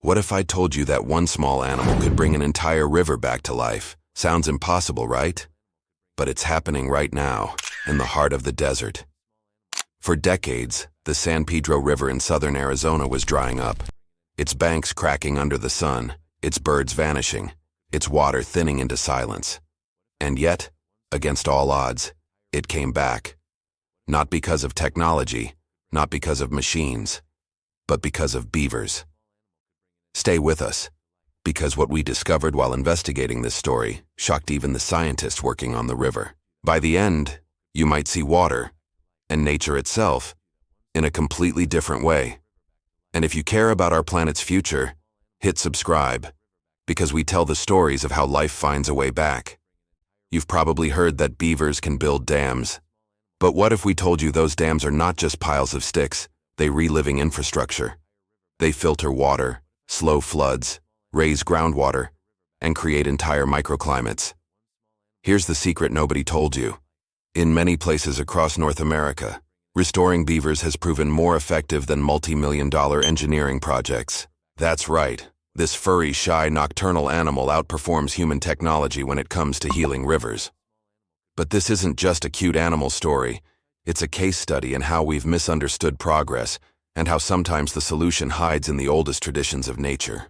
What if I told you that one small animal could bring an entire river back to life? Sounds impossible, right? But it's happening right now, in the heart of the desert. For decades, the San Pedro River in southern Arizona was drying up. Its banks cracking under the sun, its birds vanishing, its water thinning into silence. And yet, against all odds, it came back. Not because of technology, not because of machines, but because of beavers. Stay with us, because what we discovered while investigating this story shocked even the scientists working on the river. By the end, you might see water, and nature itself, in a completely different way. And if you care about our planet's future, hit subscribe, because we tell the stories of how life finds a way back. You've probably heard that beavers can build dams. But what if we told you those dams are not just piles of sticks, they reliving infrastructure? They filter water, slow floods, raise groundwater, and create entire microclimates. Here's the secret nobody told you. In many places across North America, restoring beavers has proven more effective than multi-million-dollar engineering projects. That's right, this furry, shy, nocturnal animal outperforms human technology when it comes to healing rivers. But this isn't just a cute animal story, it's a case study in how we've misunderstood progress and how sometimes the solution hides in the oldest traditions of nature.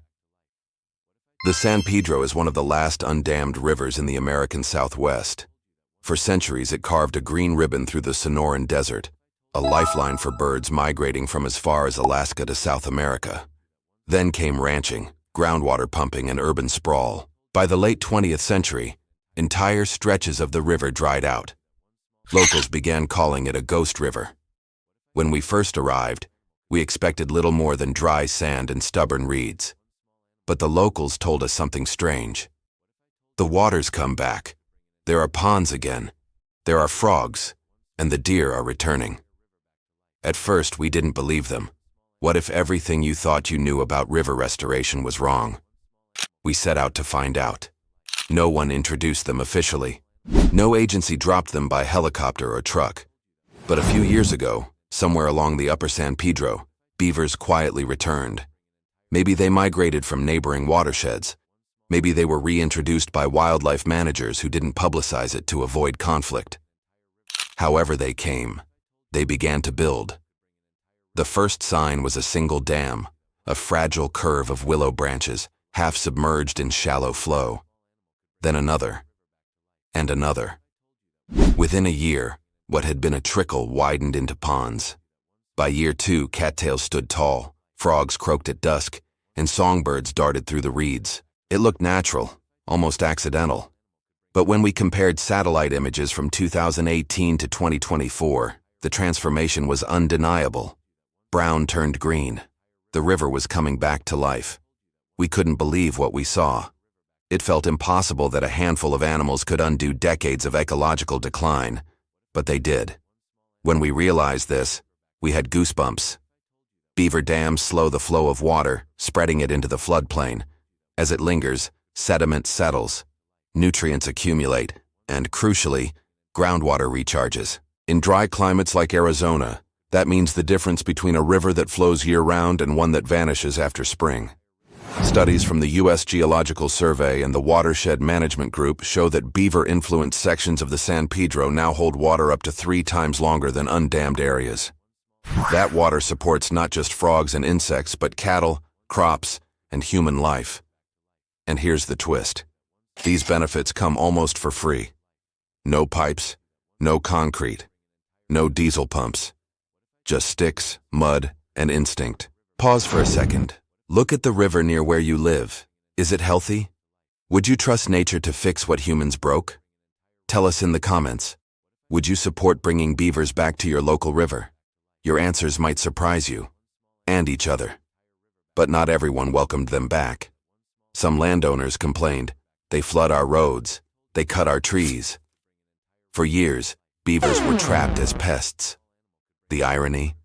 The San Pedro is one of the last undammed rivers in the American Southwest. For centuries, it carved a green ribbon through the Sonoran Desert, a lifeline for birds migrating from as far as Alaska to South America. Then came ranching, groundwater pumping, and urban sprawl. By the late 20th century, entire stretches of the river dried out. Locals began calling it a ghost river. When we first arrived, we expected little more than dry sand and stubborn reeds. But the locals told us something strange. The water's come back. There are ponds again. There are frogs, and the deer are returning. At first, we didn't believe them. What if everything you thought you knew about river restoration was wrong? We set out to find out. No one introduced them officially. No agency dropped them by helicopter or truck. But a few years ago, somewhere along the upper San Pedro, beavers quietly returned. Maybe they migrated from neighboring watersheds. Maybe they were reintroduced by wildlife managers who didn't publicize it to avoid conflict. However they came, they began to build. The first sign was a single dam, a fragile curve of willow branches, half submerged in shallow flow. Then another, and another. Within a year, what had been a trickle widened into ponds. By year 2, cattails stood tall, frogs croaked at dusk, and songbirds darted through the reeds. It looked natural, almost accidental. But when we compared satellite images from 2018 to 2024, the transformation was undeniable. Brown turned green. The river was coming back to life. We couldn't believe what we saw. It felt impossible that a handful of animals could undo decades of ecological decline, but they did. When we realized this, we had goosebumps. Beaver dams slow the flow of water, spreading it into the floodplain. As it lingers, sediment settles, nutrients accumulate, and, crucially, groundwater recharges. In dry climates like Arizona, that means the difference between a river that flows year-round and one that vanishes after spring. Studies from the U.S. Geological Survey and the Watershed Management Group show that beaver-influenced sections of the San Pedro now hold water up to 3 times longer than undammed areas. That water supports not just frogs and insects, but cattle, crops, and human life. And here's the twist. These benefits come almost for free. No pipes, no concrete, no diesel pumps. Just sticks, mud, and instinct. Pause for a second. Look at the river near where you live. Is it healthy? Would you trust nature to fix what humans broke? Tell us in the comments. Would you support bringing beavers back to your local river? Your answers might surprise you, and each other. But not everyone welcomed them back. Some landowners complained, they flood our roads, they cut our trees. For years, beavers were trapped as pests. The irony?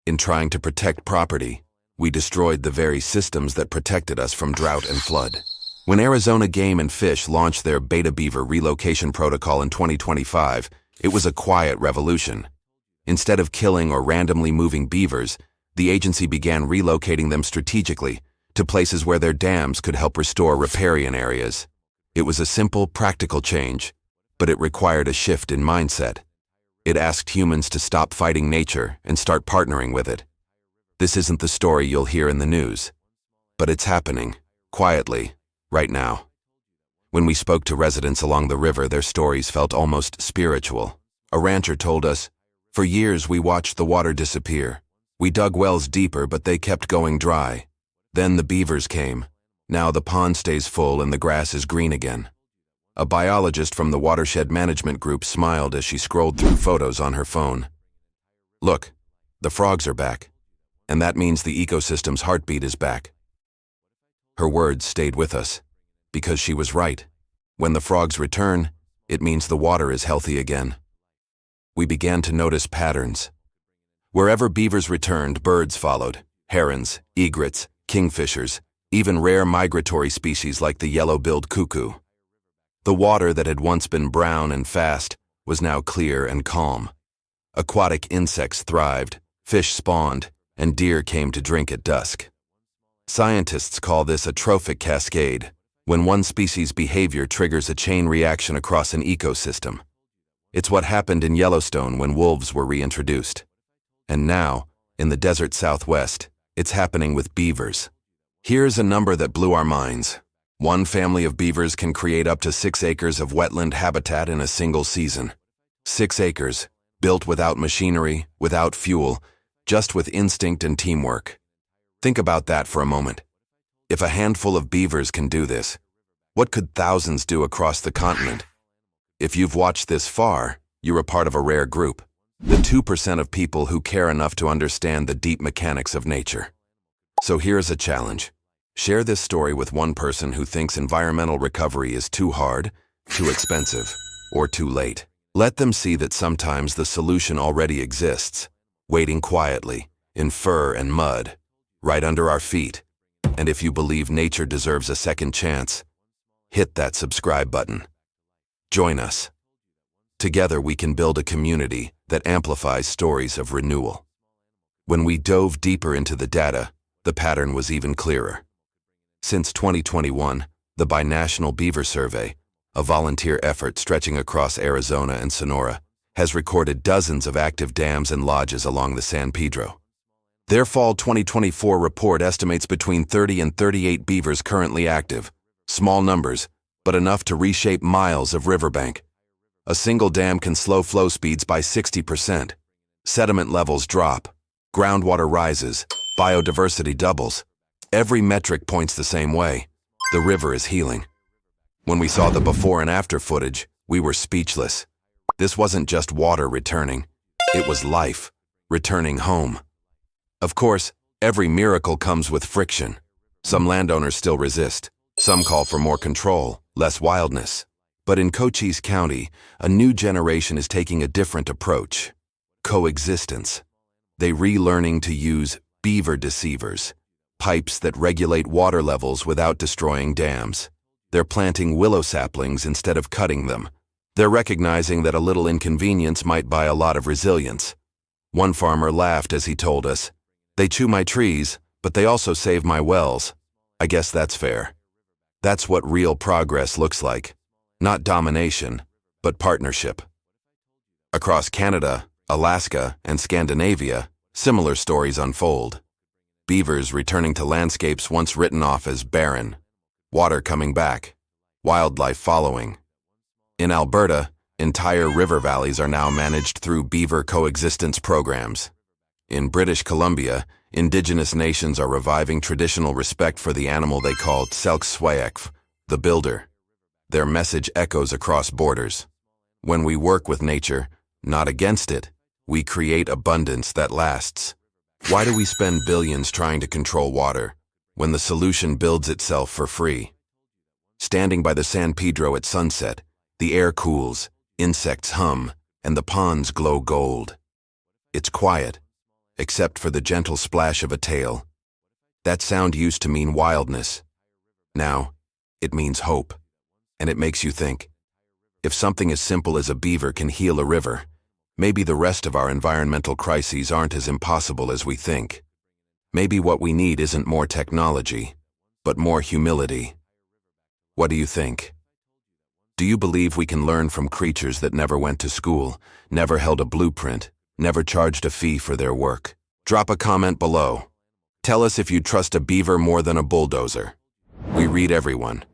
In trying to protect property, we destroyed the very systems that protected us from drought and flood. When Arizona Game and Fish launched their beta beaver relocation protocol in 2025, it was a quiet revolution. Instead of killing or randomly moving beavers, the agency began relocating them strategically to to places where their dams could help restore riparian areas. It was a simple, practical change, but it required a shift in mindset. It asked humans to stop fighting nature and start partnering with it. This isn't the story you'll hear in the news, but it's happening, quietly, right now. When we spoke to residents along the river, their stories felt almost spiritual. A rancher told us, "For years we watched the water disappear. We dug wells deeper, but they kept going dry. Then the beavers came. Now the pond stays full and the grass is green again." A biologist from the watershed management group smiled as she scrolled through photos on her phone. "Look, the frogs are back, and that means the ecosystem's heartbeat is back." Her words stayed with us, because she was right. When the frogs return, it means the water is healthy again. We began to notice patterns. Wherever beavers returned, birds followed: herons, egrets, kingfishers, even rare migratory species like the yellow-billed cuckoo. The water that had once been brown and fast was now clear and calm. Aquatic insects thrived, fish spawned, and deer came to drink at dusk. Scientists call this a trophic cascade, when one species' behavior triggers a chain reaction across an ecosystem. It's what happened in Yellowstone when wolves were reintroduced. And now, in the desert Southwest, it's happening with beavers. Here's a number that blew our minds. One family of beavers can create up to 6 acres of wetland habitat in a single season. 6 acres, built without machinery, without fuel, just with instinct and teamwork. Think about that for a moment. If a handful of beavers can do this, what could thousands do across the continent? If you've watched this far, you're a part of a rare group. The 2% of people who care enough to understand the deep mechanics of nature. So here's a challenge. Share this story with one person who thinks environmental recovery is too hard, too expensive, or too late. Let them see that sometimes the solution already exists, waiting quietly, in fur and mud, right under our feet. And if you believe nature deserves a second chance, hit that subscribe button. Join us. Together we can build a community that amplifies stories of renewal. When we dove deeper into the data, the pattern was even clearer. Since 2021, the Binational Beaver Survey, a volunteer effort stretching across Arizona and Sonora, has recorded dozens of active dams and lodges along the San Pedro. Their fall 2024 report estimates between 30 and 38 beavers currently active. Small numbers, but enough to reshape miles of riverbank. A single dam can slow flow speeds by 60%. Sediment levels drop. Groundwater rises. Biodiversity doubles. Every metric points the same way. The river is healing. When we saw the before and after footage, we were speechless. This wasn't just water returning. It was life, returning home. Of course, every miracle comes with friction. Some landowners still resist. Some call for more control, less wildness. But in Cochise County, a new generation is taking a different approach. Coexistence. They're relearning to use beaver deceivers, pipes that regulate water levels without destroying dams. They're planting willow saplings instead of cutting them. They're recognizing that a little inconvenience might buy a lot of resilience. One farmer laughed as he told us, "They chew my trees, but they also save my wells. I guess that's fair." That's what real progress looks like. Not domination, but partnership. Across Canada, Alaska, and Scandinavia, similar stories unfold. Beavers returning to landscapes once written off as barren. Water coming back. Wildlife following. In Alberta, entire river valleys are now managed through beaver coexistence programs. In British Columbia, Indigenous nations are reviving traditional respect for the animal they call Tselkswayekf, the builder. Their message echoes across borders. When we work with nature, not against it, we create abundance that lasts. Why do we spend billions trying to control water, when the solution builds itself for free? Standing by the San Pedro at sunset, the air cools, insects hum, and the ponds glow gold. It's quiet, except for the gentle splash of a tail. That sound used to mean wildness. Now, it means hope, and it makes you think. If something as simple as a beaver can heal a river, maybe the rest of our environmental crises aren't as impossible as we think. Maybe what we need isn't more technology, but more humility. What do you think? Do you believe we can learn from creatures that never went to school, never held a blueprint, never charged a fee for their work? Drop a comment below. Tell us if you trust a beaver more than a bulldozer. We read everyone.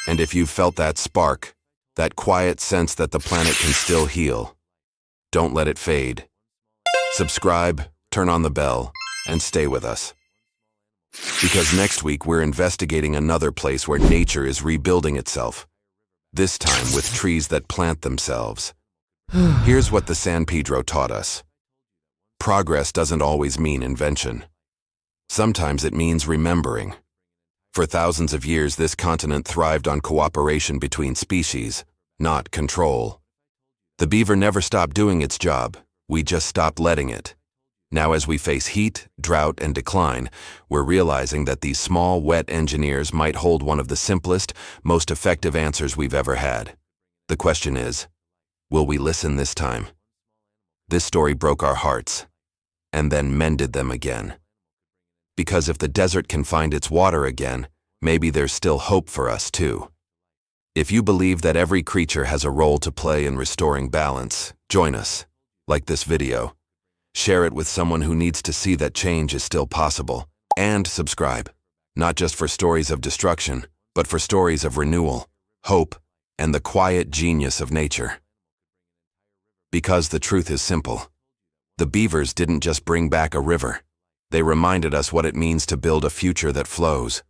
And if you've felt that spark, that quiet sense that the planet can still heal, don't let it fade. Subscribe, turn on the bell, and stay with us. Because next week we're investigating another place where nature is rebuilding itself, this time with trees that plant themselves. Here's what the San Pedro taught us. Progress doesn't always mean invention. Sometimes it means remembering. For thousands of years, this continent thrived on cooperation between species, not control. The beaver never stopped doing its job. We just stopped letting it. Now, as we face heat, drought, and decline, we're realizing that these small, wet engineers might hold one of the simplest, most effective answers we've ever had. The question is, will we listen this time? This story broke our hearts, and then mended them again. Because if the desert can find its water again, maybe there's still hope for us too. If you believe that every creature has a role to play in restoring balance, join us, like this video. Share it with someone who needs to see that change is still possible. And subscribe, not just for stories of destruction, but for stories of renewal, hope, and the quiet genius of nature. Because the truth is simple. The beavers didn't just bring back a river. They reminded us what it means to build a future that flows.